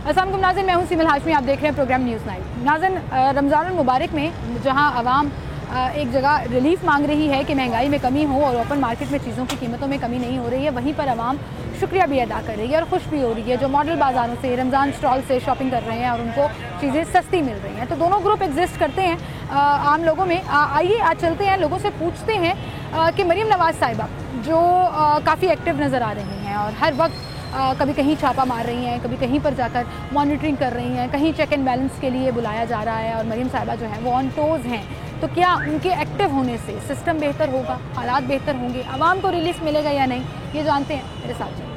अस्सलाम वालेकुम नाज़रीन, मैं हूं सिमल हाशमी, आप देख रहे हैं प्रोग्राम न्यूज़ 9। नाज़रीन, रमज़ान मुबारक में जहां आवाम एक जगह रिलीफ मांग रही है कि महंगाई में कमी हो और ओपन मार्केट में चीज़ों की कीमतों में कमी नहीं हो रही है, वहीं पर आवाम शुक्रिया भी अदा कर रही है और खुश भी हो रही है जो मॉडल बाज़ारों से, रमज़ान स्टॉल से शॉपिंग कर रहे हैं और उनको चीज़ें सस्ती मिल रही हैं। तो दोनों ग्रुप एग्जिस्ट करते हैं आम लोगों में। आइए आज चलते हैं, लोगों से पूछते हैं कि मरीम नवाज़ साहिबा जो काफ़ी एक्टिव नज़र आ रही हैं और हर वक्त कभी कहीं छापा मार रही हैं, कभी कहीं पर जाकर मॉनिटरिंग कर रही हैं, कहीं चेक एंड बैलेंस के लिए बुलाया जा रहा है और मरीम साहिबा जो है वो ऑन टोज़ हैं। तो क्या उनके एक्टिव होने से सिस्टम बेहतर होगा, हालात बेहतर होंगे, आवाम को रिलीफ मिलेगा या नहीं, ये जानते हैं, मेरे साथ चलिए।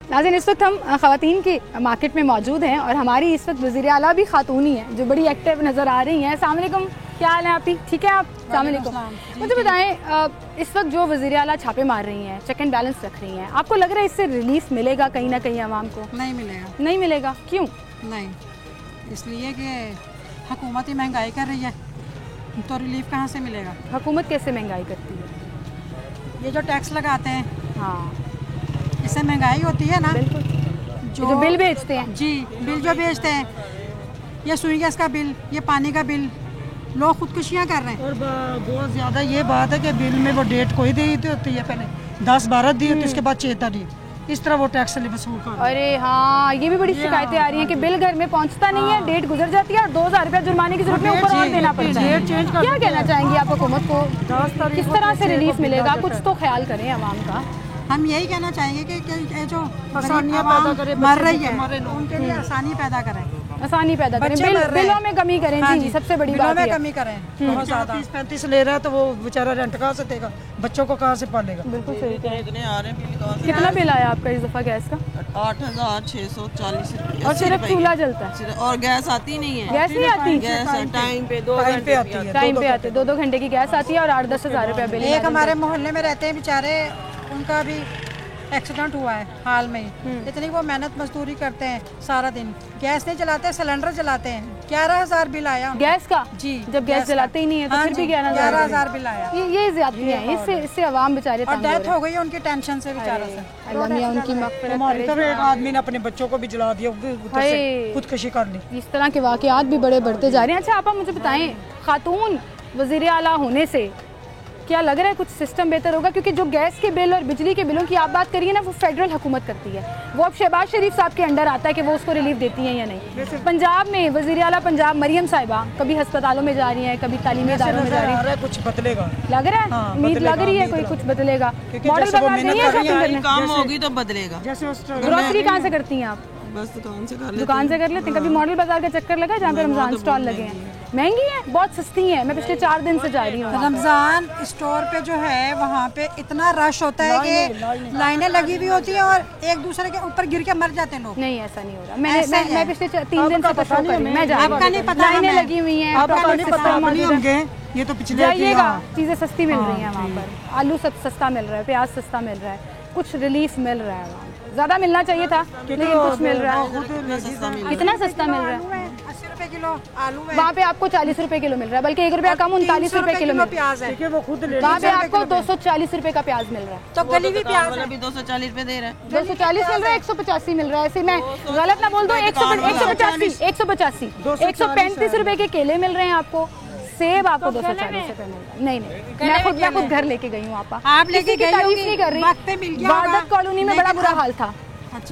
नाज़रीन, इस वक्त हम ख़वातीन की मार्केट में मौजूद हैं और हमारी इस वक्त वज़ीर आला भी खातून ही है जो बड़ी एक्टिव नज़र आ रही हैं। अस्सलाम वालेकुम, क्या हाल है आपकी? ठीक है आप? अस्सलाम वालेकुम। मुझे बताएं, इस वक्त जो वज़ीर आला छापे मार रही हैं, चेक एंड बैलेंस रख रही हैं, आपको लग रहा है इससे रिलीफ मिलेगा कहीं ना कहीं आवाम को? नहीं मिलेगा। नहीं मिलेगा, क्यों? नहीं, इसलिए कि हुकूमत ही महंगाई कर रही है, तो रिलीफ कहाँ से मिलेगा? हुकूमत कैसे महंगाई करती है? ये जो टैक्स लगाते हैं, हाँ, इससे महंगाई होती है ना। बिल्कुल। जो बिल बेचते हैं, जी, बिल जो बेचते हैं, ये सुई गैस का बिल, ये पानी का बिल, लोग खुदकुशियाँ कर रहे हैं। और बहुत ज़्यादा ये बात है कि बिल में वो डेट कोई दी होती है, पहले 10-12 दी होती है, उसके बाद 6 तारीख, इस तरह वो टैक्स वसूल कर। अरे हाँ, ये भी बड़ी शिकायतें आ रही हैं कि बिल घर में पहुंचता नहीं है, डेट गुजर जाती है और 2000 रुपया जुर्माने की जरूरत में ऊपर और देना पड़ता है। क्या कहना चाहेंगी आप हुकूमत को, किस तरह से रिलीफ मिलेगा? कुछ तो ख्याल करें आवाम का। हम यही कहना चाहेंगे कि जो आसानियाँ पैदा करें, मर रही है, उनके लिए आसानी पैदा करें, आसानी पैदा करें, बिलों में कमी करें। हाँ जी, सबसे बड़ी बात है कमी करें। बहुत ज़्यादा 30-35 ले रहा है तो वो बेचारा रेंट कहाँ से देगा, बच्चों को कहाँ से पालेगा? बिल्कुल सही। इतने आ रहे हैं। कितना बिल आया आपका इस दफ़ा गैस का? 8640 रुपये। और सिर्फ चूल्हा जलता है और गैस आती नहीं है? गैस नहीं आती? गैस टाइम पे 2 टाइम पे आती है, टाइम पे आती है, 2-2 घंटे की गैस आती है और 8-10 हज़ार रुपया बिल। एक हमारे मोहल्ले में रहते हैं बेचारे, उनका भी एक्सीडेंट हुआ है हाल में ही। इतनी वो मेहनत मजदूरी करते हैं सारा दिन, गैस नहीं जलाते, सिलेंडर जलाते हैं। 11,000 बिल आया गैस का। जी, जब गैस जलाते ही नहीं है तो फिर भी 11,000 बिल आया। ये ज्यादती है, इससे आवाम बेचारे और डेथ हो गई है उनकी टेंशन से बेचारा से। अल्लाह मियां उनकी मग़फ़िरत करे। तो एक आदमी ने अपने बच्चों को भी जला दिया, खुदकुशी कर ली। इस तरह के वाक़यात भी बड़े बढ़ते जा रहे हैं। अच्छा, आप मुझे बताएं, खातून वज़ीर आला होने से क्या लग रहा है कुछ सिस्टम बेहतर होगा? क्योंकि जो गैस के बिल और बिजली के बिलों की आप बात करिए ना, वो फेडरल हुकूमत करती है, वो अब शहबाज शरीफ साहब के अंडर आता है कि वो उसको रिलीफ देती हैं या नहीं। पंजाब में वज़ीर आला पंजाब मरियम साहिबा कभी अस्पतालों में जा रही हैं, कभी तालीमी इदारों में जा रही हैं, कुछ बदलेगा लग रहा है, उम्मीद लग रही है कोई कुछ बदलेगा। मॉडल बाजार नहीं है शॉपिंग करने, काम होगी तो बदलेगा। ग्रोसरी कहाँ से करती हैं आप? बस दुकान से कर लेते हैं। कभी मॉडल बाजार का चक्कर लगा जहाँ पे रमजान स्टॉल लगे हैं? महंगी है, बहुत सस्ती है। मैं पिछले 4 दिन से जा रही हूँ। रमजान स्टोर पे जो है वहाँ पे इतना रश होता है कि लाइनें लगी हुई होती है और एक दूसरे के ऊपर गिर के मर जाते हैं लोग। नहीं, ऐसा नहीं हो रहा। मैं पिछले 3 दिन से शो कर रही हूँ, मैं जा रही हूँ, लाइनें लगी हुई हैं, ये तो पिछले जाइएगा, चीज़ें सस्ती मिल रही हैं वहाँ पर। आलू सब सस्ता मिल रहा है, प्याज सस्ता मिल रहा है, कुछ रिलीफ मिल रहा है। ज़्यादा मिलना चाहिए था लेकिन कुछ मिल रहा है। कितना सस्ता मिल रहा है? 80 रुपए किलो आलू है, वहाँ पे आपको 40 रुपए किलो मिल रहा है, बल्कि 1 रुपया कम 39 रुपए किलो प्याज है। वहाँ पे आपको 240 रुपए का प्याज मिल रहा है। तो गली भी प्याज भी 240 रुपए दे रहा है। 240 मिल रहा है, 185 मिल रहा है। ऐसे मैं गलत ना बोल दूं, 185 135 रुपए के केले मिल रहे हैं आपको। सेब आपको 240 रुपए मिल रहा है। नहीं, मैं खुद घर लेके गई हूँ। आप लेके गई तारीफ नहीं कर रही। वादत कॉलोनी में बड़ा बुरा हाल था,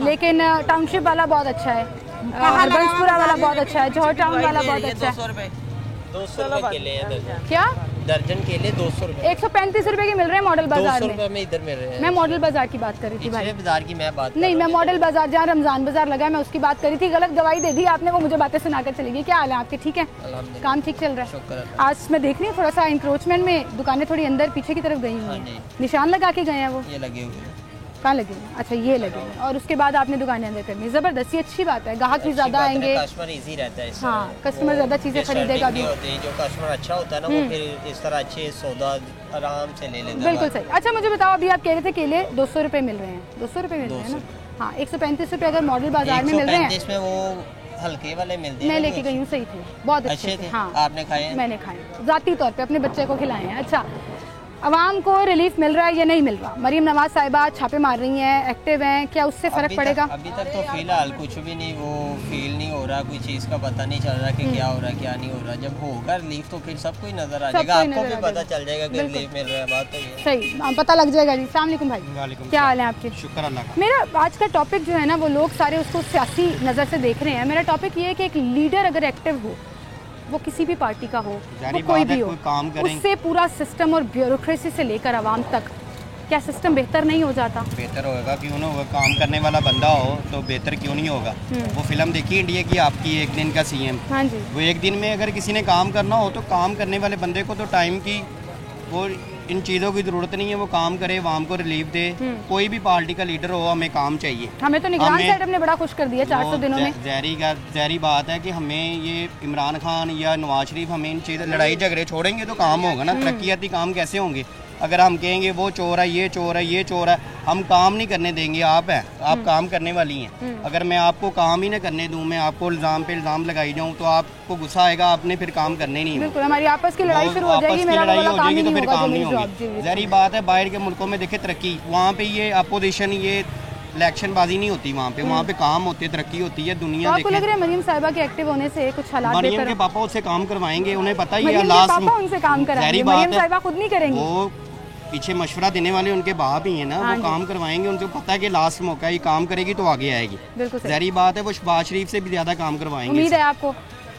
लेकिन टाउनशिप वाला बहुत अच्छा है, हरबंसपुरा वाला बहुत अच्छा है, जौहर टाउन वाला बहुत अच्छा है। 200 रुपए केले हैं। क्या दर्जन केले 200 रुपए? 135 रुपए के मिल रहे हैं मॉडल बाजार में। 200 रुपए में इधर मिल रहे हैं। मैं मॉडल बाजार की बात कर रही थी भाई, बाजार की मैं बात नहीं, मैं मॉडल बाजार जहाँ रमजान बाजार लगा है मैं उसकी बात करी थी। गलत दवाई दे दी आपने, वो मुझे बातें सुनाकर चली गई। क्या हाल है आपके? ठीक है, काम ठीक चल रहा है? आज मैं देख रही हूँ थोड़ा सा इंक्रोचमेंट में दुकानें थोड़ी अंदर पीछे की तरफ गई हुई हैं, निशान लगा के गए हैं वो, ये लगे हुए हैं। कहाँ लगेंगे? अच्छा ये लगेंगे, और उसके बाद आपने दुकानें अंदर करनी। ज़बरदस्त, ये अच्छी बात है, ग्राहक भी ज़्यादा आएंगे, कस्टमर इजी रहता है। हाँ, कस्टमर ज़्यादा चीज़ें खरीदेगा भी। जो कस्टमर अच्छा होता है ना, वो फिर इस तरह अच्छे सौदा आराम से ले लेता है। बिल्कुल सही। अच्छा मुझे बताओ, अभी आप कह रहे थे केले 200 रुपये मिल रहे हैं, 200 रुपये मिल रहे हैं ना? हाँ, 135 रुपये अगर मॉडल बाजार में मिल रहे हैं। 135 में वो हल्के वाले मिलते हैं। मैं लेके गई हूँ, सही थे, बहुत अच्छे थे। हाँ, आपने खाए? मैंने खाए, ज़ाती तौर पे अपने बच्चे को खिलाए हैं। अच्छा, आवाम को रिलीफ मिल रहा है या नहीं मिल रहा? मरीम नवाज साहिबा छापे मार रही हैं, एक्टिव हैं, क्या उससे फ़र्क पड़ेगा? अभी तक तो फिलहाल कुछ भी नहीं, वो फील नहीं हो रहा, कोई चीज़ का पता नहीं चल रहा कि क्या हो रहा है क्या नहीं हो रहा। जब होगा रिलीफ तो फिर सब कुछ नजर आ जाएगा, आपको भी पता चल जाएगा कि रिलीफ मिल रहा है। बात तो ये सही, पता लग जाएगा जी। अस्सलाम वालेकुम भाई, क्या हाल है आपके? शुक्र अल्लाह का। मेरा आज का टॉपिक जो है ना, वो लोग सारे उसको सियासी नज़र से देख रहे हैं। मेरा टॉपिक ये है कि एक लीडर अगर एक्टिव हो, वो किसी भी पार्टी का हो, वो कोई भी हो, उससे पूरा सिस्टम और ब्यूरोक्रेसी से लेकर आवाम तक, क्या सिस्टम बेहतर नहीं हो जाता? बेहतर होगा, क्यों ना होगा। काम करने वाला बंदा हो तो बेहतर क्यों नहीं होगा। वो फिल्म देखी इंडिया की आपकी, एक दिन का सीएम। हाँ जी। वो एक दिन में अगर किसी ने काम करना हो तो काम करने वाले बंदे को तो टाइम की, वो इन चीज़ों की ज़रूरत नहीं है। वो काम करे, आवाम को रिलीफ दे। कोई भी पार्टी का लीडर हो, हमें काम चाहिए। हमें तो निगरान साहब ने बड़ा खुश कर दिया 400 दिनों में। जहरी बात है कि हमें ये इमरान खान या नवाज शरीफ हमें इन चीज़ लड़ाई झगड़े छोड़ेंगे तो काम होगा ना। तरक्याती काम कैसे होंगे? अगर हम कहेंगे वो चोर है, ये चोर है, ये चोर है, हम काम नहीं करने देंगे। आप हैं, आप काम करने वाली हैं। अगर मैं आपको काम ही ना करने दूं, मैं आपको इल्ज़ाम पे इल्ज़ाम लगाई जाऊं, तो आपको गुस्सा आएगा, आपने फिर काम करने नहीं। बिल्कुल, हमारी आपस की लड़ाई शुरू हो जाएगी, मेरा वाला काम ही तो नहीं फिर होगा, काम जो नहीं मेरी होगी। जॉब। ज़ाहिर बात है, बाहर के मुल्कों में देखे तरक्की, वहाँ पे ये अपोजिशन, ये इलेक्शन बाजी नहीं होती वहाँ पे काम होती है, तरक्की होती है। दुनिया आपको लग रहा है मरीम साहिबा के एक्टिव होने से कुछ हालात मरीम बेहतर? के पापा उससे काम करवाएंगे, उन्हें पता ही है। मरीम के पापा उनसे काम कराएंगे, मरीम साहिबा खुद नहीं करेंगी। वो पीछे मशवरा देने वाले उनके बाप ही हैं ना, वो काम करवाएंगे। उनको पता है कि लास्ट मौका ये काम करेगी तो आगे आएगी। ज़ाहिर बात है, वो शहबाज शरीफ से भी ज्यादा काम करवाएंगे। उम्मीद है आपको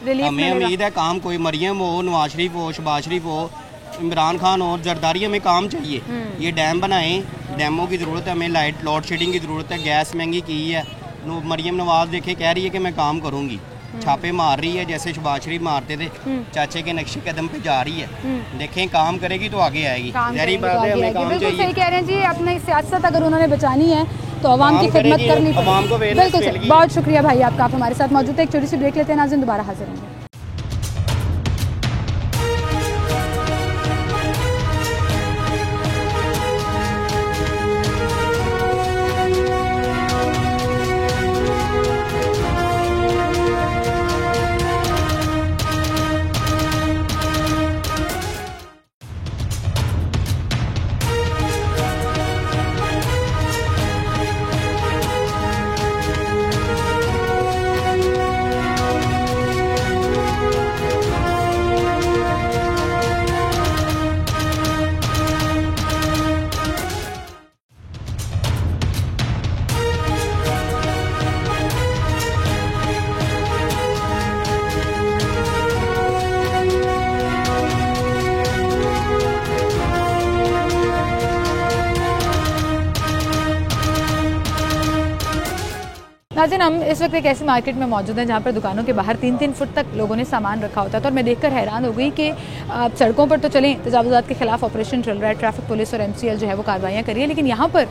रिलीफ? हमें उम्मीद है काम, कोई मरियम हो, नवाज शरीफ हो, शहबाज शरीफ हो, इमरान खान और जरदारी, हमें काम चाहिए। ये डैम बनाएं, डैमों की ज़रूरत है हमें, लाइट लोड शेडिंग की ज़रूरत है, गैस महंगी की है। मरियम नवाज देखे कह रही है कि मैं काम करूँगी, छापे मार रही है जैसे शहबाज शरीफ मारते थे। चाचे के नक्शे कदम पे जा रही है, देखें काम करेगी तो आगे आएगी। ज़ाहिर बात है, हमें काम चाहिए। सही कह रहे हैं जी, अपनी सियासत अगर उन्होंने बचानी है तो आवाम की खिदमत करनी पड़ेगी। बिल्कुल सही, बहुत शुक्रिया भाई आपका, आप हमारे साथ मौजूद है। एक छोटी सी ब्रेक लेते हैं, नाज़रीन दोबारा हाजिर होंगे। नाज़रीन, हम इस वक्त एक ऐसी मार्केट में मौजूद हैं जहाँ पर दुकानों के बाहर 3-3 फुट तक लोगों ने सामान रखा होता था, और मैं देखकर हैरान हो गई कि सड़कों पर तो चलें, तजावुज़ात के खिलाफ ऑपरेशन चल रहा है, ट्रैफिक पुलिस और MCL जो है वो कार्रवाइयाँ कर रही है, लेकिन यहाँ पर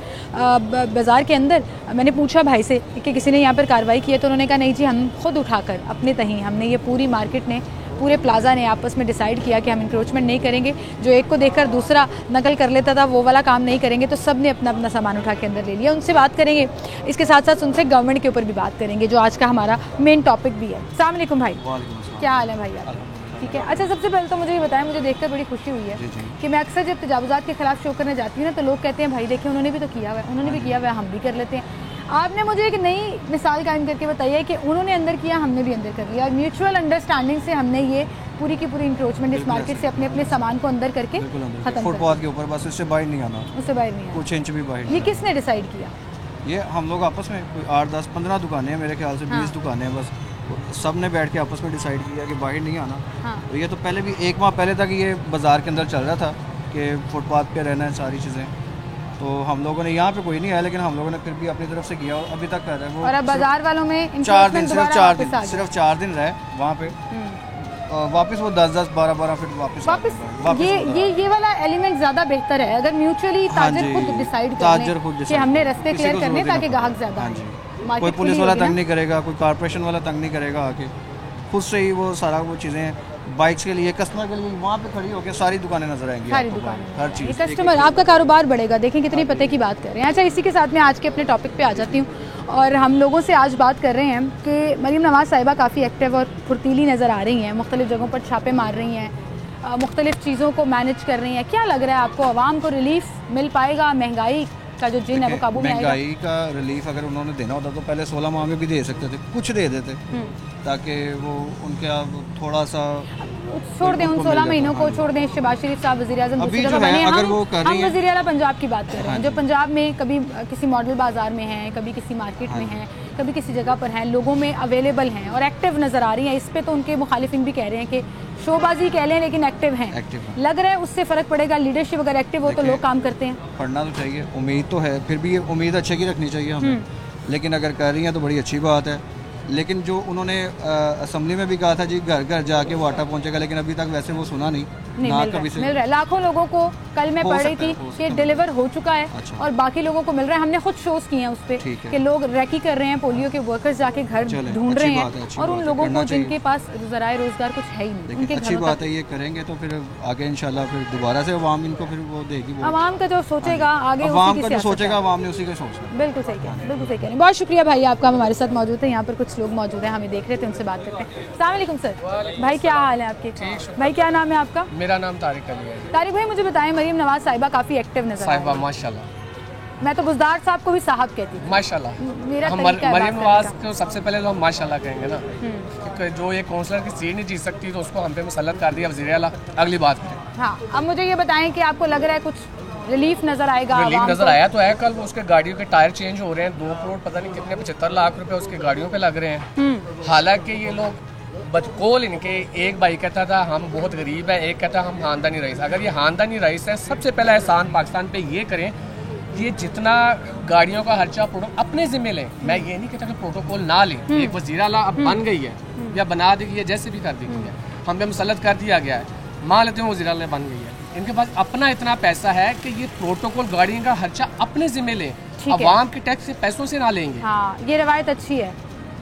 बाज़ार के अंदर मैंने पूछा भाई से कि किसी ने यहाँ पर कार्रवाई की है, तो उन्होंने कहा नहीं जी, हम खुद उठाकर अपने तहीं, हमने ये पूरी मार्केट ने, पूरे प्लाजा ने आपस में डिसाइड किया कि हम इंक्रोचमेंट नहीं करेंगे। जो एक को देखकर दूसरा नकल कर लेता था वो वाला काम नहीं करेंगे, तो सब ने अपना अपना सामान उठा के अंदर ले लिया। उनसे बात करेंगे, इसके साथ साथ उनसे गवर्नमेंट के ऊपर भी बात करेंगे, जो आज का हमारा मेन टॉपिक भी है। अस्सलाम वालेकुम भाई, क्या हाल है भाई आप? ठीक है। अच्छा, सबसे पहले तो मुझे ये बताएं, मुझे देखकर बड़ी खुशी हुई है कि मैं अक्सर जब तजावुज़ात के खिलाफ शो करने जाती हूँ ना, तो लोग कहते हैं भाई देखिए उन्होंने भी तो किया हुआ है, उन्होंने भी किया हुआ है, हम भी कर लेते हैं। आपने मुझे एक नई मिसाल कायम करके बताई है कि उन्होंने अंदर किया, हमने भी अंदर कर लिया, और म्यूचुअल अंडरस्टैंडिंग से हमने ये पूरी की पूरी इंक्रोचमेंट इस मार्केट से अपने अपने सामान को अंदर करके खत्म, फुटपाथ के ऊपर, बस उससे बाहर नहीं आना, उससे बाहर नहीं आना, कुछ इंच भी बाहर। ये किसने डिसाइड किया? ये हम लोग आपस में 8, 10, 15 दुकानें हैं मेरे ख्याल से, 20 दुकानें हैं, बस सब ने बैठ के आपस में डिसाइड किया कि बाहर नहीं आना। तो ये तो पहले भी 1 माह पहले तक ये बाज़ार के अंदर चल रहा था कि फुटपाथ पे रहना है सारी चीज़ें। तो हम लोगों ने, यहाँ पे कोई नहीं आया, लेकिन हम लोगों ने फिर भी अपनी तरफ से किया, और अभी तक कर रहे हैं वो। और अब बाज़ार वालों में 4 दिन, सिर्फ 4 दिन रहे वहाँ पे। वापस वो 10-10 12-12 फीट वापस ये वाला एलिमेंट ज्यादा बेहतर है अगर म्यूचुअली ताजर खुद डिसाइड कर कि हमने रास्ते क्लियर करने ताकि ग्राहक ज्यादा आए। कोई पुलिस वाला तंग नहीं करेगा, कोई कॉर्पोरेशन वाला तंग नहीं करेगा, आके खुद से ही वो सारा वो चीज़ें बाइक्स के लिए कस्टमर के लिए वहाँ पे खड़ी होकर सारी दुकानें नजर आएंगी, सारी दुकानें, हर चीज़ कस्टमर आपका कारोबार बढ़ेगा। देखें कितनी पते की बात कर रहे हैं। अच्छा, इसी के साथ मैं आज के अपने टॉपिक पे आ जाती हूँ और हम लोगों से आज बात कर रहे हैं कि मरीम नवाज़ साहिबा काफ़ी एक्टिव और फुर्तीली नज़र आ रही हैं, मुख्तलिफ जगहों पर छापे मार रही हैं, मुख्तलिफ चीज़ों को मैनेज कर रही हैं। क्या लग रहा है आपको, आवाम को रिलीफ मिल पाएगा? महंगाई का जो जिन है वो काबू में आएगा? महंगाई का रिलीफ अगर उन्होंने देना होता तो पहले 16 माह में भी दे सकते थे, कुछ दे देते ताकि वो उनके थोड़ा सा छोड़ दें, उन 16 महीनों को छोड़ दें। शहबाज शरीफ साहब वज़ीर-ए-आज़म दूसरी जगह बने, हम वज़ीर आला पंजाब की बात कर रहे हैं, जो पंजाब में कभी किसी मॉडल बाजार में हैं, कभी किसी मार्केट में हैं, कभी किसी जगह पर हैं, लोगों में अवेलेबल हैं और एक्टिव नज़र आ रही हैं। इस पे तो उनके मुखालिफिन भी कह रहे हैं कि शोबाजी कह लें लेकिन एक्टिव हैं। लग रहा है उससे फ़र्क पड़ेगा? लीडरशिप अगर एक्टिव हो तो लोग काम करते हैं। पढ़ना तो चाहिए, उम्मीद तो है, फिर भी ये उम्मीद अच्छे की रखनी चाहिए हमें, लेकिन अगर कर रही हैं तो बड़ी अच्छी बात है। लेकिन जो उन्होंने असेंबली में भी कहा था जी घर घर जाके वो आटा पहुंचेगा, लेकिन अभी तक वैसे वो सुना नहीं ना कभी से मिल रहा है। लाखों लोगों को कल मैं पढ़ रही थी कि डिलीवर हो चुका है और बाकी लोगों को मिल रहा है। हमने खुद शोज किए हैं उस पर कि लोग रैकी कर रहे हैं, पोलियो के वर्कर्स जाके घर ढूंढ रहे हैं और उन लोगों को जिनके पास जराए रोजगार कुछ है ही नहीं, उनके अच्छी बात है। ये करेंगे तो फिर आगे इंशाल्लाह फिर दोबारा से अवाम इनको फिर वो देगी, अवाम का जो सोचेगा आगे, अवाम का जो सोचेगा अवाम ने उसी का सोचना। बिल्कुल सही कह रहे हैं, बिल्कुल सही कह रहे हैं। बहुत शुक्रिया भाई, आपका हमारे साथ मौजूद है। यहाँ पर कुछ लोग मौजूद हैं, हमें देख रहे थे, उनसे बात करते हैं। अस्सलाम वालेकुम सर। भाई क्या हाल है आपके? भाई क्या नाम है आपका? मेरा नाम तारिक अली है। तारिक भाई मुझे बताएं, मरीम नवाज साहिबा काफी एक्टिव नजर साहिबा माशाल्लाह। मैं तो बुज़दार साहब को भी साहब कहती हूँ माशाल्लाह। मेरा हम मरीम नवाज को सबसे पहले तो हम माशाल्लाह कहेंगे ना, क्योंकि जो ये काउंसलर की सीट नहीं जीत सकती तो उसको हम पे मुसल्लत कर दिया वज़ीर आला। अगली बात करें। हाँ, अब मुझे ये बताएं कि आपको लग रहा है कुछ रिलीफ नजर आएगा? रिलीफ नजर आया तो है। कल उसके गाड़ियों के टायर चेंज हो रहे हैं, 2 करोड़ पता नहीं कितने 75 लाख रुपए उसकी गाड़ियों पे लग रहे हैं। हालांकि ये लोग बचकोल इनके, एक भाई कहता था हम बहुत गरीब हैं, एक कहता हम खानदानी रईस। अगर ये खानदानी रईस है, सबसे पहला एहसान पाकिस्तान पे ये करें, ये जितना गाड़ियों का खर्चा अपने जिम्मे लें। मैं ये नहीं कहता कि प्रोटोकॉल ना लें, एक वज़ीर आला अब बन गई है या बना दी है, जैसे भी कर दी गई है, हम पे मुसल्लत कर दिया गया है, मान लेते हैं वज़ीर आला बन गई है, इनके पास अपना इतना पैसा है कि ये प्रोटोकॉल गाड़ियों का खर्चा अपने जिम्मे लें, अवाम के टैक्स से पैसों से ना लेंगे। हाँ, ये रवायत अच्छी है,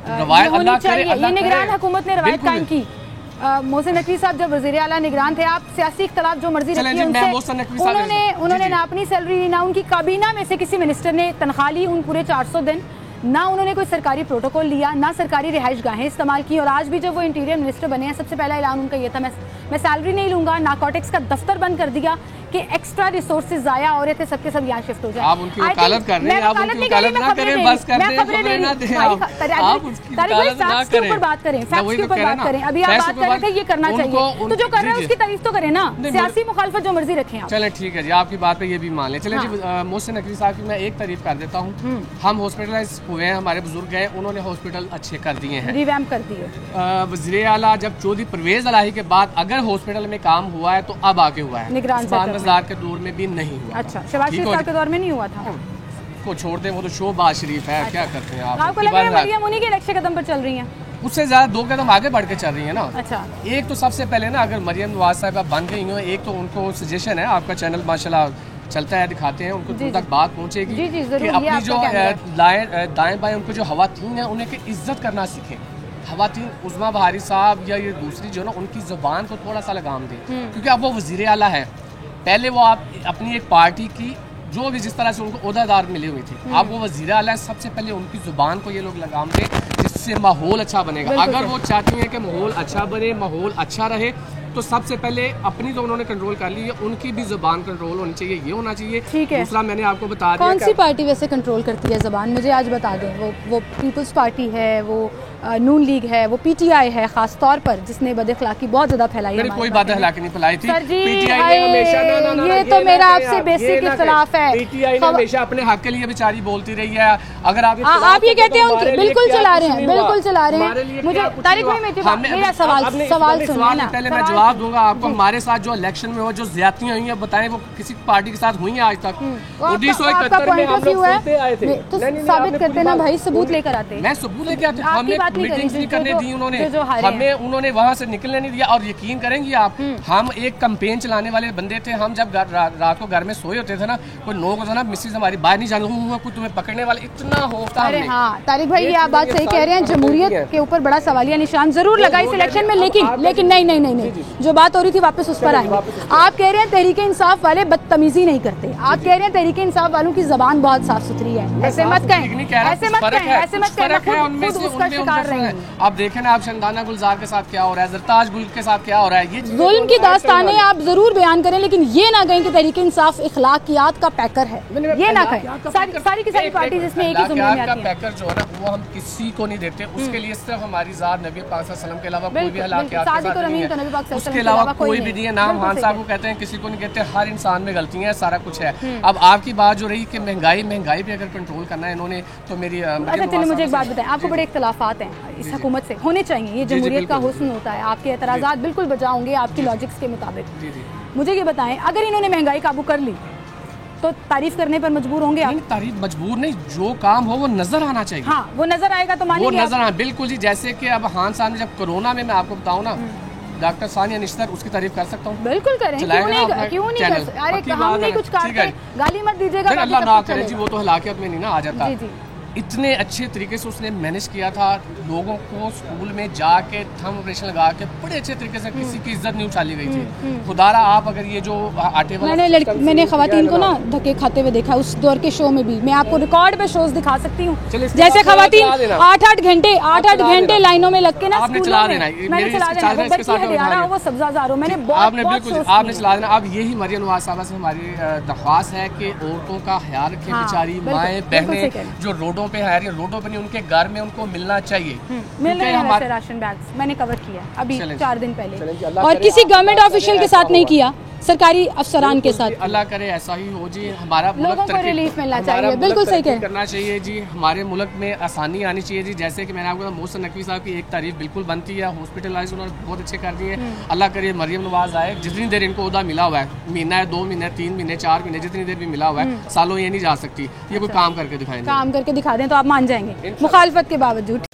रवायत अल्लाह करे, ये निगरान हुकूमत ने रवायत कायम की। मोहसिन नकवी साहब जब वज़ीर आला निगरान थे, आप सियासी इख्तलाफ जो मर्जी रखिए उनसे, उन्होंने ना अपनी सैलरी ली, ना उनकी काबीना में से किसी मिनिस्टर ने तनख्वाह ली उन पूरे 400 दिन, ना उन्होंने कोई सरकारी प्रोटोकॉल लिया, ना सरकारी रिहाइश गाहें इस्तेमाल की। और आज भी जब वो इंटीरियर मिनिस्टर बने हैं, सबसे पहला ऐलान उनका ये था मैं सैलरी नहीं लूंगा, नारकोटिक्स का दफ्तर बंद कर दिया कि एक्स्ट्रा रिसोर्सेज ज़ाया हो रहे थे, सबके सब यहाँ शिफ्ट हो जाए। आप उनकी वकालत कर रहे हैं, आप उनकी वकालत ना करें, बस कर दें, खबरें ना दें, आप उसकी वकालत ना करें, ऊपर बात करें, फैक्ट्स के ऊपर बात करें। अभी आप बात कर रहे थे ये करना चाहिए, तो जो कर रहे हैं उसकी तारीफ तो करें ना, सियासी मुखालफत जो मर्जी रखें आप। चलें ठीक है जी, आपकी बात पे ये भी मान लें। चलें जी, मोहसिन नकवी साहब की मैं एक तारीफ कर देता हूँ। हम हॉस्पिटलाइज हुए हैं, हमारे बुजुर्ग गए, उन्होंने हॉस्पिटल अच्छे कर दिए हैं, रिवैम्प कर दिए। वज़ीर आला जब चौधरी परवेज इलाही के बाद अगर हॉस्पिटल में काम हुआ है तो अब आके हुआ है, निगरान बाजार के दौर में भी नहीं हुआ। अच्छा, शहबाज शरीफ साहब के दौर में नहीं हुआ था? को छोड़ दें, वो तो शहबाज शरीफ है, क्या करते हैं आप? आपको लग रहा है मरियम उन्हीं के नक्शे कदम पर चल रही हैं? उससे ज्यादा 2 कदम आगे बढ़ के चल रही है ना। अच्छा, एक तो सबसे पहले ना, अगर मरियम नवाज साहिबा बन गई हो, एक तो उनको सजेशन है, आपका चैनल माशाल्लाह चलता है, दिखाते हैं, उनको उन तक बात पहुंचेगी कि अपनी जो दाएं बाएं उनको जो खवातीन है उन्हें इज्जत करना सीखें। खवातीन उज़्मा बहारी साहब या ये दूसरी जो ना, उनकी ज़ुबान को थोड़ा सा लगाम दें, क्योंकि अब वो वज़ीर आला है। पहले वो आप अपनी एक पार्टी की जो भी जिस तरह से उनको ओहदेदार मिली हुई थी, अब वो वज़ीर आला है, सबसे पहले उनकी ज़ुबान को ये लोग लगाम दें, जिससे माहौल अच्छा बनेगा। अगर वो चाहती हैं कि माहौल अच्छा बने, माहौल अच्छा रहे, तो सबसे पहले अपनी जो उन्होंने कंट्रोल कर ली है, उनकी भी जुबान कंट्रोल होनी चाहिए, ये होना चाहिए। ठीक है, दूसरा मैंने आपको बता दिया कौन सी पार्टी वैसे कंट्रोल करती है जुबान, मुझे आज बता दें। वो पीपल्स पार्टी है, वो नून लीग है, वो पीटीआई है, खास तौर पर जिसने बदअखलाकी बहुत ज्यादा फैलाई है। कोई बदअखलाकी नहीं फैलाई थी पीटीआई ने हमेशा, ये तो मेरा आपसे बेसिक इख्तिलाफ है। पीटीआई ने हमेशा अपने हक के लिए बेचारी बोलती रही है। अगर आप ये कहते हैं उनकी बिल्कुल चला रहे हैं, बिल्कुल चला रहे हैं। मुझे तारिक भाई मेरा सवाल सुनिए ना, पहले मैं जवाब जवाब दूंगा आपको। हमारे साथ जो इलेक्शन में जो ज्यादतियां हुई हैं, बताएं वो किसी पार्टी के साथ हुई हैं आज तक? 1971 में हम लोग सुनते आए थे। तो साबित करते ना भाई, सबूत लेकर आते। मैं सबूत लेके आते, हमें मीटिंग्स नहीं करने दी उन्होंने, हमें उन्होंने वहाँ से निकलने नहीं दिया। और यकीन करेंगी आप, हम एक कैंपेन चलाने वाले बंदे थे। हम जब रात को घर में सोए होते थे ना, कोई लोग होता ना, मिसेज हमारी बाहर नहीं जाने दूंगा, कुछ तुम्हें पकड़ने वाले, इतना होता। अरे हाँ तारिक भाई, ये आप बात सही कह रहे हैं, जमहूरियत के ऊपर बड़ा सवालिया निशान जरूर लगा इस इलेक्शन में। लेकिन नहीं, जो बात हो रही थी वापस उस पर आएंगे। आप कह रहे हैं तहरीक इंसाफ वाले बदतमीजी नहीं करते, आप कह रहे हैं तहरीक इंसाफ वालों की जबान बहुत साफ सुथरी है। ऐसे मत कहें, ऐसे मत कहें, उसका शिकार रहे हैं। आप देखें ना, आप शंदाना गुलजार के साथ क्या हो रहा है, जरताज गुल के साथ क्या हो रहा है, ये जुल्म की दास्तानें आप जरूर बयान करें, लेकिन ये ना कहें कि तहरीक इंसाफ इखलाकियात का पैकर है, ये ना कहें। सारी की सारी पार्टी जिसमें एक ही जुम्मन में आती है। पैकर जो है ना, वो हम किसी को नहीं देते, उसके लिए सिर्फ हमारी ज़ात नबी पाक सल्लल्लाहु अलैहि वसल्लम के अलावा कोई भी हलाकियात के साथ नहीं है, उसके अलावा कोई भी नहीं है। नाम खान साहब को कहते हैं, किसी को नहीं कहते। हर इंसान में गलतियां हैं, सारा कुछ है। अब आपकी बात जो रही कि महंगाई भी अगर कंट्रोल करना है इन्होंने, तो मेरी अच्छा चलिए मुझे एक बात बताएं, आपको बड़े इख्तलाफात हैं इस हुकूमत से, होने चाहिए, ये जमहूरियत का हुस्न होता है। आपके एतराज़ात बिल्कुल बजा होंगे आपकी लॉजिक्स के मुताबिक। मुझे ये बताएं, अगर इन्होंने महंगाई काबू कर ली तो तारीफ करने पर मजबूर होंगे आप? तारीफ मजबूर नहीं, जो काम हो वो नजर आना चाहिए। हाँ, वो नजर आएगा तो मानेंगे, वो नजर आना बिल्कुल जी। जैसे कि अब खान साहब ने जब कोरोना में, मैं आपको बताऊँ ना, डॉक्टर सानिया निश्तर, उसकी तारीफ कर सकता हूँ, बिल्कुल करें, क्यों नहीं कर। अरे हम नहीं कुछ करते, गाली मत दीजिएगा। अल्लाह ना करे जी, वो तो हलाकियत में नहीं ना आ जाता। इतने अच्छे तरीके से उसने मैनेज किया था, लोगों को स्कूल में जाके थंब ऑपरेशन लगा के बड़े अच्छे तरीके से, किसी की इज्जत नहीं उछाली गई थी। खुदारा आप अगर ये जो आटे वाला, मैंने खवातीन को ना धक्के खाते हुए देखा उस दौर के शो में भी। मैं आपको रिकॉर्ड पे शोज दिखा सकती हूँ, जैसे खवातीन 8-8 घंटे लाइनों में लग के ना आपने चला देना, मैंने चला देना, वो सब्जाजारों मैंने आपने चला देना। अब यही मरियम नवाज साहबा से हमारी दरख्वास्त है कि औरतों का ख्याल रखें, बेचारी माएँ बहनें जो रोडों पे है, रोडों पे नहीं, उनके घर में उनको मिलना चाहिए। मिल रहे हैं वैसे राशन बैग्स, मैंने कवर किया अभी 4 दिन पहले, और किसी गवर्नमेंट ऑफिशियल के साथ नहीं किया, सरकारी अफसरान के साथ। अल्लाह करे ऐसा ही हो जी, हमारा लोगों को रिलीफ मिलना चाहिए, बिल्कुल सही करना चाहिए जी, हमारे मुल्क में आसानी आनी चाहिए जी। जैसे कि मैंने आपको मोहसिन नकवी साहब की एक तारीफ बिल्कुल बनती है, हॉस्पिटलाइज उन्होंने बहुत अच्छे कर दिए। अल्लाह करे मरियम नवाज आए, जितनी देर इनको उहदा मिला हुआ है, महीना है, 2 महीने, 3 महीने, 4 महीने, जितनी देर भी मिला हुआ है, सालों ये नहीं जा सकती। ये कोई काम करके दिखाएं, काम करके दिखा दें तो आप मान जाएंगे मुखालफत के बावजूद।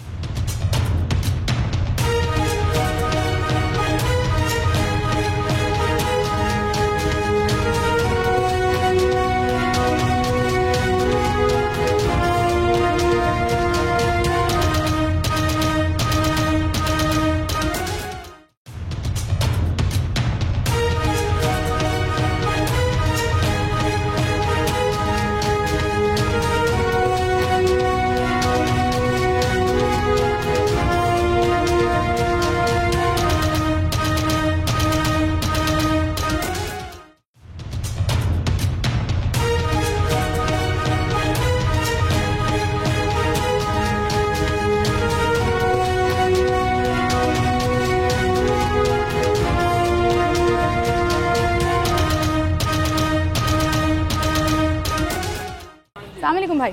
अस्सलामुअलैकुम भाई,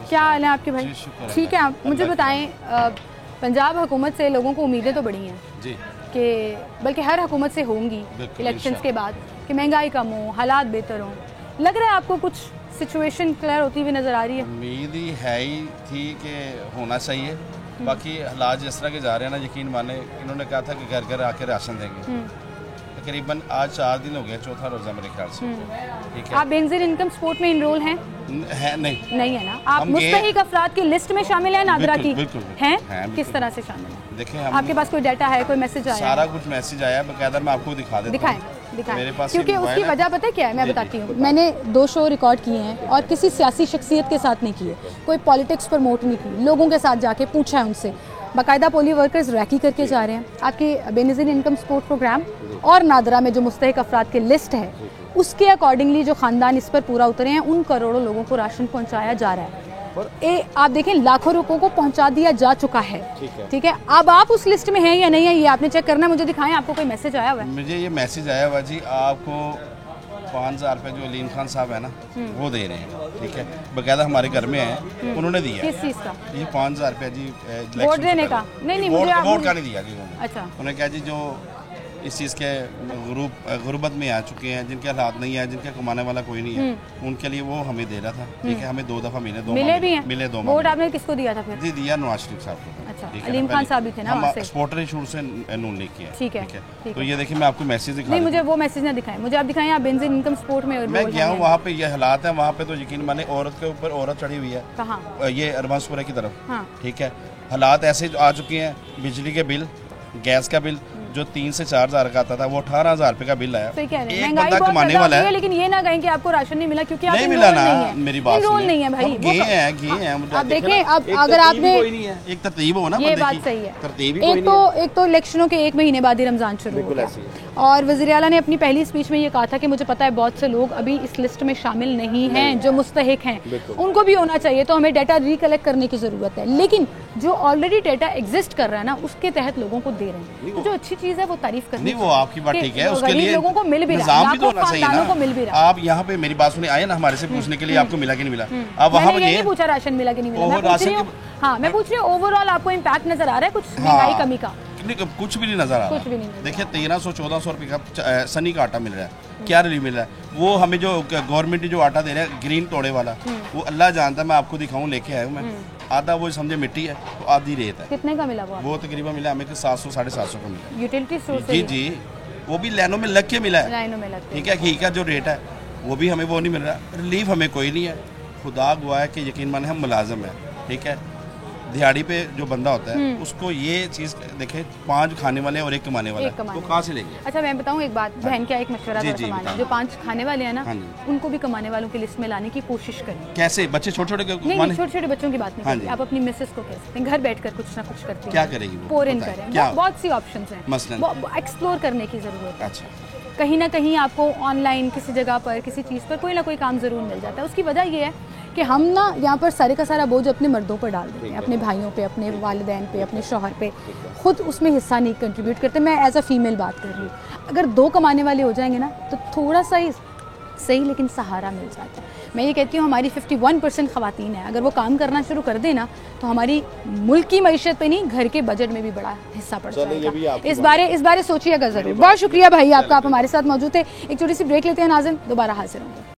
क्या हाल है आपके भाई? ठीक है, आप मुझे बताएं, पंजाब हुकूमत से लोगों को उम्मीदें तो बड़ी हैं जी, कि बल्कि हर हुकूमत से होंगी इलेक्शंस के बाद, कि महंगाई कम हो, हालात बेहतर हों। लग रहा है आपको कुछ सिचुएशन क्लियर होती हुई नज़र आ रही है? उम्मीद ही है ही थी कि होना चाहिए, बाकी हालात जिस तरह के जा रहे हैं ना, यकीन माने, इन्होंने कहा था कि घर घर आके राशन देंगे, तकरीबन आज 4 दिन हो गया, 4था रोज़ा मेरे ख्याल से। ठीक है, आप बेनज़ीर इनकम सपोर्ट में इनरोल हैं? नहीं है ना? आप मुस्तहिक अफराद की लिस्ट में शामिल हैं नादरा की? हैं? किस तरह से शामिल हैं? देखिए, आपके पास कोई डाटा है, कोई मैसेज आया? सारा कुछ मैसेज आया, बकायदा मैं आपको दिखा देता हूं। दिखाएं। मेरे पास क्योंकि उसकी वजह पता है क्या है, मैं बताती हूँ। मैंने 2 शो रिकॉर्ड किए हैं और किसी सियासी शख्सियत के साथ नहीं किए, कोई पॉलिटिक्स प्रमोट नहीं की, लोगों के साथ जाके पूछा है उनसे। बाकायदा पोलियो वर्कर्स रैकी करके जा रहे हैं। आपकी बेनज़ीर इनकम सपोर्ट प्रोग्राम और नादरा में जो मुस्तहिक अफराद की लिस्ट है, उसके अकॉर्डिंगली जो ख़ानदान इस पर पूरा उतरे हैं, उन करोड़ों लोगों को राशन पहुंचाया जा रहा है। आप देखें, लाखों लोगों को पहुंचा दिया जा चुका है। ठीक है, अब आप उस लिस्ट में हैं या नहीं है, ये आपने चेक करना है। मुझे दिखाएं, आपको कोई मैसेज आया हुआ है? मुझे ये मैसेज आया हुआ जी, आपको 5000 रुपये जो अलीम खान साहब है ना, वो दे रहे हैं। ठीक है, बकायदा हमारे घर में है, उन्होंने दिया। किस चीज़ का? ये 5000 रुपये जी वोट देने का? नहीं, मुझे वोट का नहीं दिया जी उन्होंने। अच्छा, उन्होंने कहा जी जो इस चीज़ के गुर्बत में आ चुके हैं, जिनके हालात नहीं है, जिनका कमाने वाला कोई नहीं है, उनके लिए वो हमें दे रहा था। ठीक है, हमें 2 दफ़ा मिले भी हैं। मिले 2 वोट आपने किसको दिया था फिर? जी दिया नवाज शरीफ साहब को। अच्छा, अलीम खान साहब भी थे ना वहाँ से? सपोर्टर शुरू से नून लीग किया। ठीक है, तो ये देखिए मैं आपको मैसेज दिखा, नहीं मुझे वो मैसेज ना दिखाएं, मुझे आप दिखाएं आप बेंजीन इनकम सपोर्ट में। मैं गया हूँ वहाँ पे, ये हालात है वहाँ पे, तो यकीन माने औरत के ऊपर औरत चढ़ी हुई है। कहाँ? ये अरबांसपुरा की तरफ। हाँ। ठीक है, हालात ऐसे आ चुके हैं, बिजली के बिल, गैस का बिल जो 3 से 4 हज़ार का आता था वो 18,000 रुपए का बिल आया। तो क्या एक बंदा कमाने वाला है, लेकिन ये ना कहें कि आपको राशन नहीं मिला क्योंकि नहीं मिला ना, मेरी बात रोल नहीं है भाई, घी है। आप देखें, अब अगर आपने एक तरतीब हो ना, ये बात सही है, तरतीब एक तो इलेक्शनों के 1 महीने बाद ही रमजान शुरू हो गया और वज़ीर आला ने अपनी पहली स्पीच में ये कहा था कि मुझे पता है बहुत से लोग अभी इस लिस्ट में शामिल नहीं हैं जो मुस्तहिक हैं, उनको भी होना चाहिए, तो हमें डाटा रिकलेक्ट करने की ज़रूरत है। लेकिन जो ऑलरेडी डाटा एग्जिस्ट कर रहा है ना, उसके तहत लोगों को दे रहे हैं, तो जो अच्छी चीज़ है वो तारीफ करनी नहीं, वो आपकी बात ठीक है, उसके लिए लोगों को मिल भी रहा है, तो होना चाहिए ना। को मिल भी रहा है। आप यहाँ पे मेरी बात सुने आए ना हमारे से पूछने के लिए आपको मिला कि नहीं मिला, आप वहाँ पे नहीं पूछा राशन मिला कि नहीं मिला, मैं पूछ रही हूँ, हाँ मैं पूछ रही हूँ ओवरऑल आपको इम्पैक्ट नजर आ रहा है कुछ महंगाई कमी का? कुछ भी नहीं नजर आ रहा। देखिए 1300-1400 रुपए का सनी का आटा मिल रहा है, क्या रिलीफ मिल रहा है? वो हमें जो गवर्नमेंट जो आटा दे रहा है ग्रीन तोड़े वाला, वो अल्लाह जानता है, मैं आपको दिखाऊं, लेके आया हूँ मैं, आधा वो समझे मिट्टी है तो आधी रेत है। कितने का मिला वो तकरीबन मिला हमें 700-750 का मिला यूटिलिटी स्टोर से। जी, वो भी लाइनों में लग के मिला है, लाइनों में लग के। ठीक है, घी का जो रेट है वो भी हमें वो नहीं मिल रहा, रिलीफ हमें कोई नहीं है। खुदा गवाह है कि यकीन माने हम मुलाजम हैं, ठीक है, दिहाड़ी पे जो बंदा होता है उसको ये चीज देखे, 5 खाने वाले और 1 कमाने वाला, तो कहाँ से लेंगे? अच्छा मैं बताऊँ एक बात, बहन क्या एक मशवरा था, जो 5 खाने वाले हैं ना, उनको भी कमाने वालों की लिस्ट में लाने की कोशिश करें। कैसे? बच्चे छोटे छोटे बच्चों की बात नहीं, आप अपनी मिसेस को कह सकते हैं घर बैठकर कुछ ना कुछ करते हैं, क्या करेगी? पोर इन करें, बहुत सी ऑप्शन है, मसलन एक्सप्लोर करने की जरूरत है। अच्छा, कहीं ना कहीं आपको ऑनलाइन किसी जगह पर किसी चीज़ पर कोई ना कोई काम ज़रूर मिल जाता है। उसकी वजह ये है कि हम ना यहाँ पर सारे का सारा बोझ अपने मर्दों पर डाल देते हैं, अपने भाइयों पे, अपने वालिदैन पे, अपने शौहर पे, खुद उसमें हिस्सा नहीं कंट्रीब्यूट करते। मैं एज अ फीमेल बात कर रही हूँ, अगर 2 कमाने वाले हो जाएंगे ना तो थोड़ा सा ही सही लेकिन सहारा मिल जाता है। मैं ये कहती हूँ हमारी 51% ख़वातीन है, अगर वो काम करना शुरू कर देना तो हमारी मुल्क की मईशत पे नहीं घर के बजट में भी बड़ा हिस्सा पड़ जाएगा। इस बारे सोचिएगा ज़रूर। बहुत शुक्रिया भाई आपका, आप हमारे साथ मौजूद थे। एक छोटी सी ब्रेक लेते हैं नाज़िन, दोबारा हाजिर होंगे।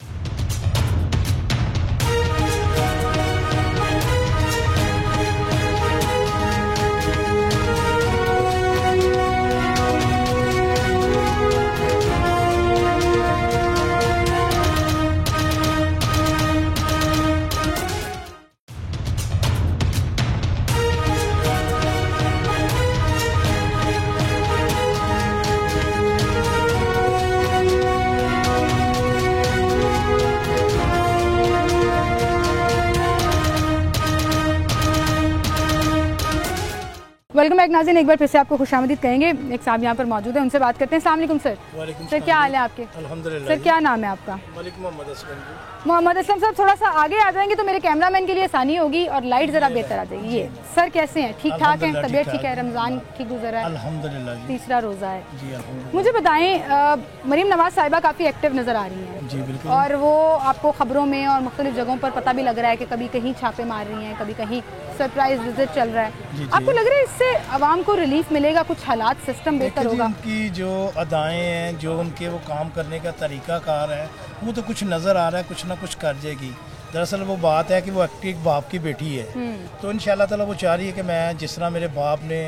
वेलकम बैक नाज़रीन, एक बार फिर से आपको खुशामदीद कहेंगे। एक साहब यहाँ पर मौजूद है, उनसे बात करते हैं। अस्सलाम वालेकुम सर। सर क्या हाल है आपके? अल्हम्दुलिल्लाह। सर क्या नाम है आपका? मलिक मोहम्मद असलम। मोहम्मद असलम साहब थोड़ा सा आगे आ जाएंगे तो मेरे कैमरामैन के लिए आसानी होगी और लाइट ज़रा बेहतर आ जाएगी। ये सर कैसे हैं? ठीक ठाक हैं? तबीयत ठीक है? रमज़ान ठीक गुजर है? अल्हम्दुलिल्लाह। 3रा रोज़ा है जी, अल्हम्दुलिल्लाह। मुझे बताएं, मरीम नवाज साहिबा काफ़ी एक्टिव नज़र आ रही हैं। जी बिल्कुल। और वो आपको ख़बरों में और मुख्तलिफ जगहों पर पता भी लग रहा है कि कभी कहीं छापे मार रही हैं, कभी कहीं सरप्राइज विजिट चल रहा है। आपको लग रहा है इससे आवाम को रिलीफ मिलेगा, कुछ हालात सिस्टम बेहतर होगा? उनकी जो अदाएं हैं, जो उनके वो काम करने का तरीकाकार है, वो तो कुछ नज़र आ रहा है, कुछ ना कुछ कर जाएगी। दरअसल वो बात है कि वो एक बाप की बेटी है, तो इंशाल्लाह ताला वो चाह रही है कि मैं जिस तरह मेरे बाप ने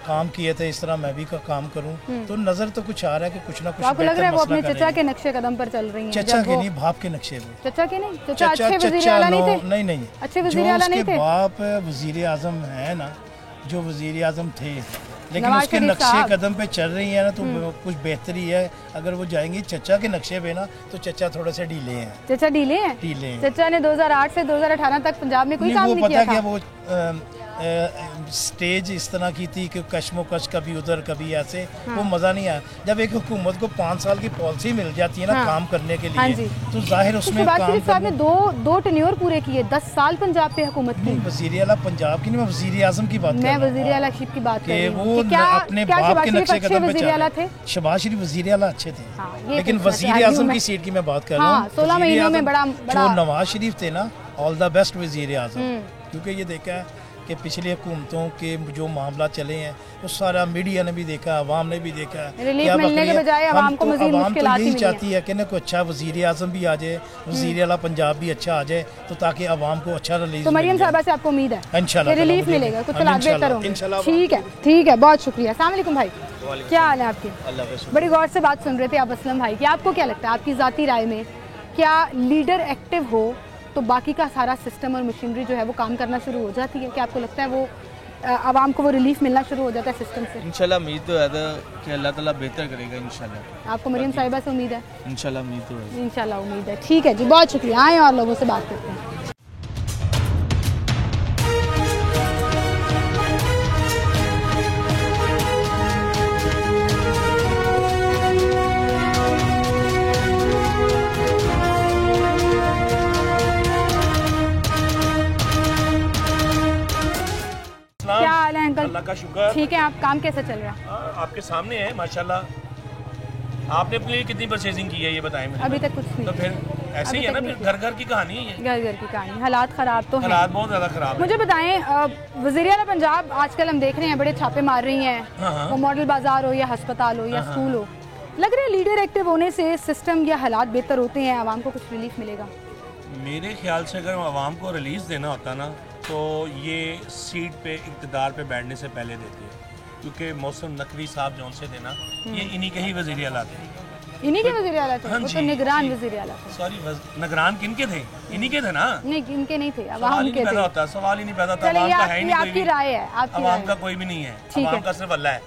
काम किए थे इस तरह मैं भी काम करूं। तो नज़र तो कुछ आ रहा है कि कुछ ना कुछ। आपको लग रहा है वो अपने चचा के नक्शे कदम पर चल रही हैं? चचा के नहीं, बाप के नक्शे पे। चचा के नहीं? चचा अच्छे वज़ीर आला नहीं थे? नहीं, अच्छे वज़ीर आला नहीं थे। बाप वज़ीर आज़म है ना, जो वज़ीर आज़म थे, लेकिन उसके नक्शे कदम पे चल रही है ना, तो कुछ बेहतरी है। अगर वो जाएंगी चचा के नक्शे पे ना, तो चचा थोड़े से ढीले हैं। चचा ढीले हैं? चचा ने 2008 से 2018 तक पंजाब में कोई काम नहीं किया था। वो स्टेज इस तरह की थी कि कश्मोकश कभी उधर कभी ऐसे, वो मज़ा नहीं आया। जब एक हुकूमत को 5 साल की पॉलिसी मिल जाती है ना काम करने के लिए, तो जाहिर उसमें काम साहब ने दो टेन्योर पूरे किए, 10 साल पंजाब पे हुकूमत की। वज़ीर आला पंजाब की नहीं, मैं वज़ीर आज़म की बात कर रहा हूं। मैं वज़ीर आला की बात कर रही हूं। वो अपने बाप के नक्शे कदम पे चल रहे। शहबाज शरीफ वज़ीर आला अच्छे थे, लेकिन वज़ीर आज़म की सीट की मैं बात कर रहा हूँ। 16 महीनों में बड़ा जो नवाज शरीफ थे ना, ऑल द बेस्ट वज़ीर आज़म, क्योंकि ये देखा है कि पिछली हुकूमतों के जो मामला चले हैं वो सारा मीडिया ने भी देखा, अवाम ने भी देखा है। रिलीफ मिलने के बजाय अवाम को मज़ीद मुश्किलात ही यही चाहती है कि ना कोई अच्छा वज़ीर आज़म भी आ जाए, वज़ीर आला पंजाब भी अच्छा आ जाए, तो ताकि अवाम को अच्छा रिलीफ। तो मरियम साहबा से आपको उम्मीद है इंशाल्लाह रिलीफ मिलेगा, कुछ हालात बेहतर होंगे। ठीक है, बहुत शुक्रिया। अस्सलाम वालेकुम भाई, क्या हाल है आपके? बड़ी गौर से बात सुन रहे थे आप असलम भाई की। आपको क्या लगता है, आपकी ज़ाती राय में क्या लीडर एक्टिव हो तो बाकी का सारा सिस्टम और मशीनरी जो है वो काम करना शुरू हो जाती है? क्या आपको लगता है वो आवाम को वो रिलीफ मिलना शुरू हो जाता है सिस्टम से? इंशाल्लाह उम्मीद तो है कि अल्लाह ताला बेहतर करेगा इंशाल्लाह। आपको मरियम साहिबा से उम्मीद है? इंशाल्लाह उम्मीद तो है। इंशाल्लाह उम्मीद है। ठीक है जी, बहुत शुक्रिया। आए और लोगों से बात करते हैं। क्या हाल है अंकल? अल्लाह का शुक्र। ठीक है, आप काम कैसे चल रहा है? आपके सामने है माशाल्लाह। आपने अपने लिए कितनी परचेजिंग की है ये बताएं मुझे। अभी तक कुछ नहीं। तो फिर ऐसे ही है ना, फिर घर घर की कहानी है ये। घर घर की कहानी। हालात खराब तो हैं। हालात बहुत ज्यादा खराब है। मुझे बताएं, वज़ीर आला पंजाब आजकल हम देख रहे हैं बड़े छापे मार रही हैं, वो मॉडल बाजार हो या अस्पताल हो या स्कूल हो, लग रहा है लीडर एक्टिव होने से सिस्टम या हालात बेहतर होते हैं, आवाम को कुछ रिलीफ मिलेगा? मेरे ख्याल से अगर आवाम को रिलीज देना होता ना तो ये सीट पे इक़्तिदार पे बैठने से पहले देते हैं, क्योंकि मौसम नकवी साहब जौन से देना ये इन्हीं के ही वज़ीर आला थे। इन्हीं के वज़ीर आला थे? वो तो निगरान वज़ीर आला थे। सॉरी, निगरान किन के थे? इन्हीं के थे ना? नहीं, इनके नहीं थे, सवाल ही नहीं पैदा होता, सवाल ही नहीं पैदा होता। आवाम का है ही नहीं, आपकी राय है, आवाम का कोई भी नहीं है, आवाम का सिर्फ अल्लाह है।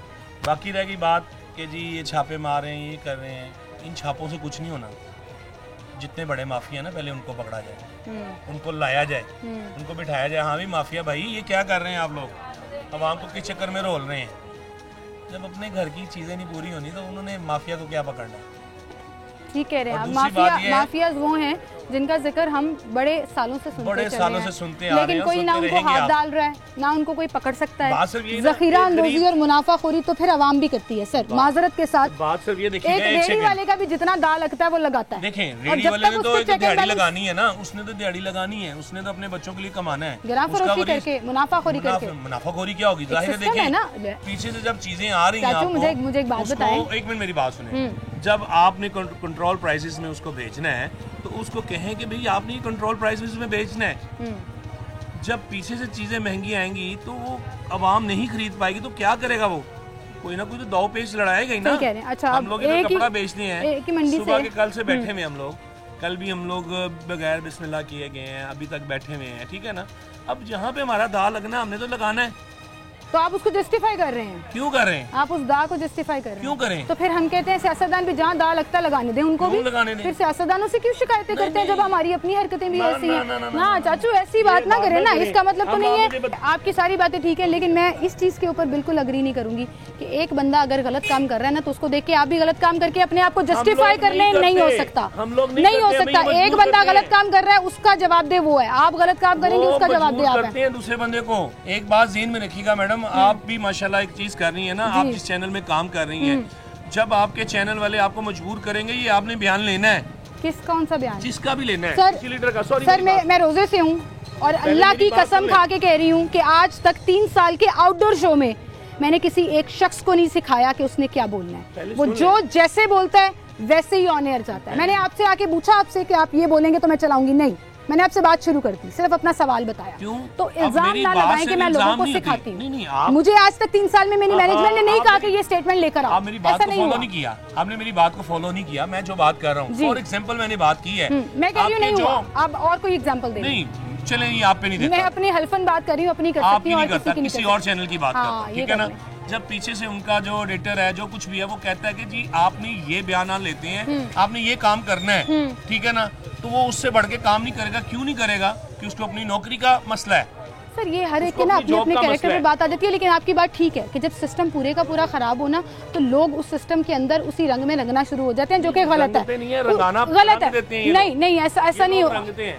बाकी रहेगी बात कि जी ये छापे मार रहे हैं, ये कर रहे हैं, इन छापों से कुछ नहीं होना। जितने बड़े माफिया ना पहले उनको पकड़ा जाए, उनको लाया जाए, उनको बिठाया जाए। हाँ भी माफिया भाई ये क्या कर रहे हैं आप लोग, आवाम को किस चक्कर में रोल रहे हैं? जब अपने घर की चीजें नहीं पूरी होनी तो उन्होंने माफिया को क्या पकड़ना? ठीक कह रहे हैं आप। माफियाज वो हैं जिनका जिक्र हम बड़े सालों से सुनते हैं, लेकिन कोई ना उनको हाथ डाल रहा है, ना उनको कोई पकड़ सकता है। जखीरा अंदोजी और मुनाफाखोरी तो फिर आवाम भी करती है सर, माजरत के साथ। बात सिर्फ ये देखिए, एक रेडी वाले का भी जितना दाल लगता है वो लगाता है। देखें, रेडी वाले ने तो दिहाड़ी लगानी है ना, उसने तो दिहाड़ी लगानी है, उसने तो अपने बच्चों के लिए कमाना है, गिराफरोशी करके, मुनाफाखोरी करके। मुनाफाखोरी क्या होगी? जाहिर है देखिए पीछे से जब चीजें आ रही हैं, मुझे एक बात बताएं। एक मिनट मेरी बात सुने। जब आपने कंट्रोल प्राइसेस में उसको बेचना है तो उसको कहें कि भाई आपने कंट्रोल प्राइसेस में बेचना है। जब पीछे से चीजें महंगी आएंगी तो वो आवाम नहीं खरीद पाएगी तो क्या करेगा वो? कोई ना कोई तो दाव पेच लड़ाएगा ही ना। अच्छा, हम लोग इधर कपड़ा बेचने हैं, सुबह के कल से बैठे हुए हम लोग, कल भी हम लोग बगैर बिस्मिल्लाह किए गए हैं, अभी तक बैठे हुए हैं, ठीक है ना। अब जहाँ पे हमारा दाव लगना हमने तो लगाना है, तो आप उसको जस्टिफाई कर रहे हैं। क्यों कर रहे हैं? आप उस दाग को जस्टिफाई कर रहे हैं। क्यों करें? तो फिर हम कहते हैं सियासतदान भी जहाँ दाग लगता लगाने दें, उनको भी लगाने दें। फिर सियासतदानों से क्यों शिकायतें करते हैं जब हमारी अपनी हरकतें भी ऐसी हैं? ना चाचू ऐसी बात ना करें ना, इसका मतलब तो नहीं है। आपकी सारी बातें ठीक है, लेकिन मैं इस चीज के ऊपर बिल्कुल अग्री नहीं करूंगी कि एक बंदा अगर गलत काम कर रहा है ना तो उसको देख के आप भी गलत काम करके अपने आप को जस्टिफाई करने नहीं हो सकता। नहीं हो सकता। एक बंदा गलत काम कर रहा है उसका जवाब दे वो है, आप गलत काम करेंगे उसका जवाब दे आप है। दूसरे बंदे को एक बात ज़हन में रखिएगा मैडम, आप भी माशाल्लाह एक चीज कर रही है ना, आप जिस चैनल में काम कर रही हैं, जब आपके चैनल वाले आपको मजबूर करेंगे, ये आपने बयान लेना है। किस कौन सा बयान? जिसका भी लेना है सर, लीडर का। सॉरी सर, मैं रोजे से हूँ और अल्लाह की कसम खा के कह रही हूँ कि आज तक 3 साल के आउटडोर शो में मैंने किसी एक शख्स को नहीं सिखाया कि उसने क्या बोलना है। वो जो जैसे बोलता है वैसे ही ऑन एयर जाता है। मैंने आपसे आके पूछा आपसे कि आप ये बोलेंगे तो मैं चलाऊंगी, नहीं, मैंने आपसे बात शुरू कर दी, सिर्फ अपना सवाल बताया। क्यों? तो इल्जाम ना लगाएं कि मैं लोगों को सिखाती हूँ। मुझे आज तक 3 साल में मेरी मैनेजमेंट ने नहीं कहा कि ये स्टेटमेंट लेकर आओ। आप मेरी बात को फॉलो नहीं किया, आपने मेरी बात को फॉलो नहीं किया। मैं जो बात कर रहा हूँ, फॉर एग्जांपल मैंने बात की है, मैं कह रही हूँ नहीं हुआ। अब और कोई एग्जांपल दे। नहीं चले, ये आप पे नहीं देता। मैं अपनी हल्फन बात कर रही हूँ, अपनी कर सकती हूँ, किसी और चैनल की बात करता, ठीक है ना। जब पीछे से उनका जो एडिटर है, जो कुछ भी है, वो कहता है कि जी आपने ये बयान लेते हैं, आपने ये काम करना है, ठीक है ना, तो वो उससे बढ़ के काम नहीं करेगा। क्यों नहीं करेगा? कि उसको अपनी नौकरी का मसला है। सर ये हर एक के ना अपने अपने कैरेक्टर पे बात आ जाती है, लेकिन आपकी बात ठीक है कि जब सिस्टम पूरे का पूरा खराब हो ना तो लोग उस सिस्टम के अंदर उसी रंग में रंगना शुरू हो जाते हैं, जो कि गलत है। गलत है। नहीं ऐसा नहीं हो,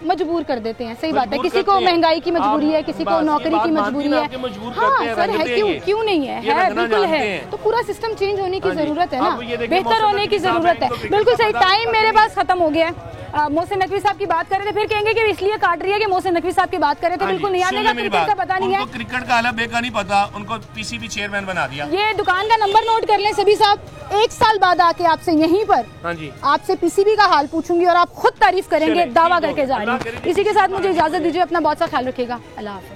मजबूर कर देते हैं। सही बात है, किसी को महंगाई की मजबूरी है, किसी को नौकरी की मजबूरी है। हाँ सर है, क्यों नहीं है, बिल्कुल है। तो पूरा सिस्टम चेंज होने की जरूरत है ना, बेहतर होने की जरूरत है। बिल्कुल सही। टाइम मेरे पास खत्म हो गया है, मोहसिन नकवी साहब की बात कर रहे थे, फिर कहेंगे कि इसलिए काट रही है कि मोहसिन नकवी साहब की बात कर रहे थे। बिल्कुल नहीं आने का, क्रिकेट का पता नहीं है, उनको क्रिकेट का अलग का नहीं पता, उनको पीसीबी चेयरमैन बना दिया। ये दुकान का नंबर नोट कर लें सभी साहब, 1 साल बाद आके आपसे यहीं पर आपसे पीसीबी का हाल पूछूंगी और आप खुद तारीफ करेंगे, दावा करके जा रही हूँ। इसी के साथ मुझे इजाजत दीजिए, अपना बहुत सा ख्याल रखिएगा, अल्लाह हाफ़िज़।